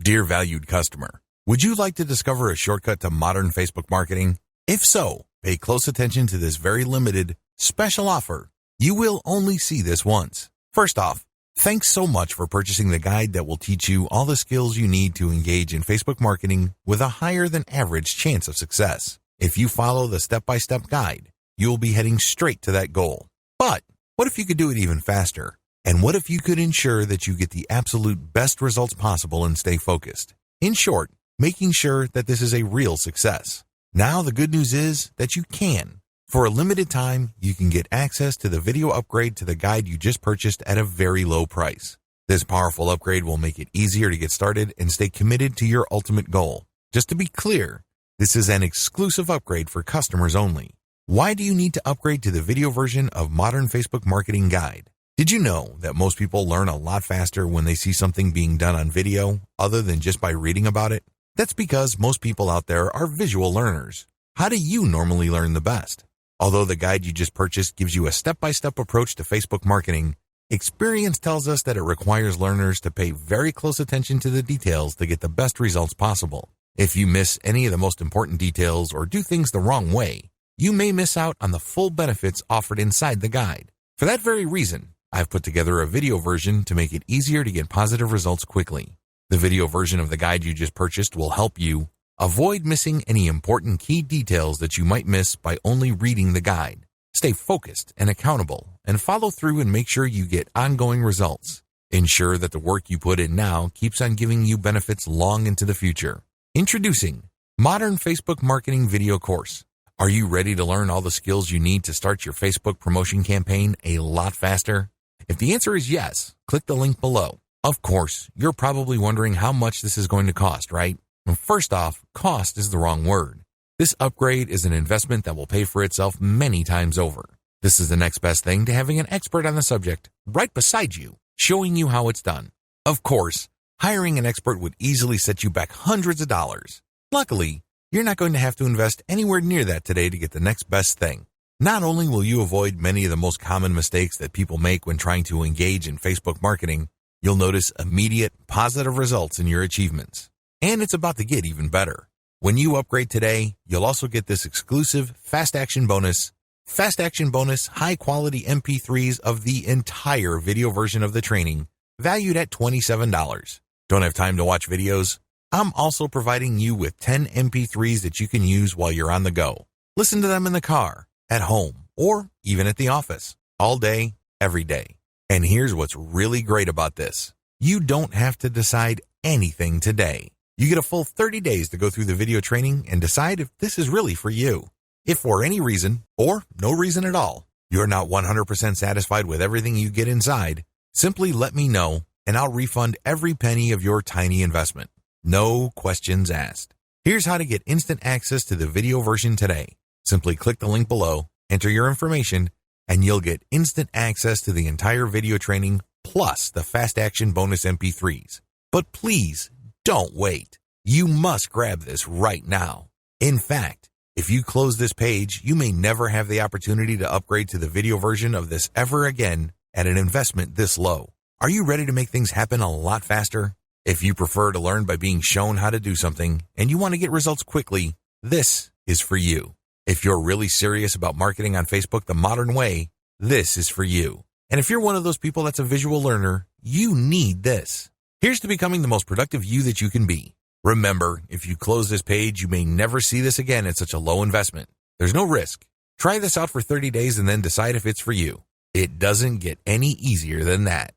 Dear valued customer, would you like to discover a shortcut to modern Facebook marketing? If so, pay close attention to this very limited, special offer. You will only see this once. First off, thanks so much for purchasing the guide that will teach you all the skills you need to engage in Facebook marketing with a higher than average chance of success. If you follow the step-by-step guide, you'll be heading straight to that goal. But what if you could do it even faster? And what if you could ensure that you get the absolute best results possible and stay focused? In short, making sure that this is a real success. Now the good news is that you can. For a limited time, you can get access to the video upgrade to the guide you just purchased at a very low price. This powerful upgrade will make it easier to get started and stay committed to your ultimate goal. Just to be clear, this is an exclusive upgrade for customers only. Why do you need to upgrade to the video version of Modern Facebook Marketing Guide? Did you know that most people learn a lot faster when they see something being done on video other than just by reading about it? That's because most people out there are visual learners. How do you normally learn the best? Although the guide you just purchased gives you a step-by-step approach to Facebook marketing, experience tells us that it requires learners to pay very close attention to the details to get the best results possible. If you miss any of the most important details or do things the wrong way, you may miss out on the full benefits offered inside the guide. For that very reason, I've put together a video version to make it easier to get positive results quickly. The video version of the guide you just purchased will help you avoid missing any important key details that you might miss by only reading the guide. Stay focused and accountable and follow through and make sure you get ongoing results. Ensure that the work you put in now keeps on giving you benefits long into the future. Introducing Modern Facebook Marketing Video Course. Are you ready to learn all the skills you need to start your Facebook promotion campaign a lot faster? If the answer is yes, click the link below. Of course, you're probably wondering how much this is going to cost, right? Well, first off, cost is the wrong word. This upgrade is an investment that will pay for itself many times over. This is the next best thing to having an expert on the subject right beside you, showing you how it's done. Of course, hiring an expert would easily set you back hundreds of dollars. Luckily, you're not going to have to invest anywhere near that today to get the next best thing. Not only will you avoid many of the most common mistakes that people make when trying to engage in Facebook marketing, you'll notice immediate positive results in your achievements. And it's about to get even better. When you upgrade today, you'll also get this exclusive Fast Action Bonus high-quality MP3s of the entire video version of the training, valued at $27. Don't have time to watch videos? I'm also providing you with 10 MP3s that you can use while you're on the go. Listen to them in the car, at home, or even at the office, all day, every day. And here's what's really great about this. You don't have to decide anything today. You get a full 30 days to go through the video training and decide if this is really for you. If for any reason, or no reason at all, you're not 100% satisfied with everything you get inside, simply let me know and I'll refund every penny of your tiny investment. No questions asked. Here's how to get instant access to the video version today. Simply click the link below, enter your information, and you'll get instant access to the entire video training plus the Fast Action Bonus MP3s. But please, don't wait. You must grab this right now. In fact, if you close this page, you may never have the opportunity to upgrade to the video version of this ever again at an investment this low. Are you ready to make things happen a lot faster? If you prefer to learn by being shown how to do something and you want to get results quickly, this is for you. If you're really serious about marketing on Facebook the modern way, this is for you. And if you're one of those people that's a visual learner, you need this. Here's to becoming the most productive you that you can be. Remember, if you close this page, you may never see this again at such a low investment. There's no risk. Try this out for 30 days and then decide if it's for you. It doesn't get any easier than that.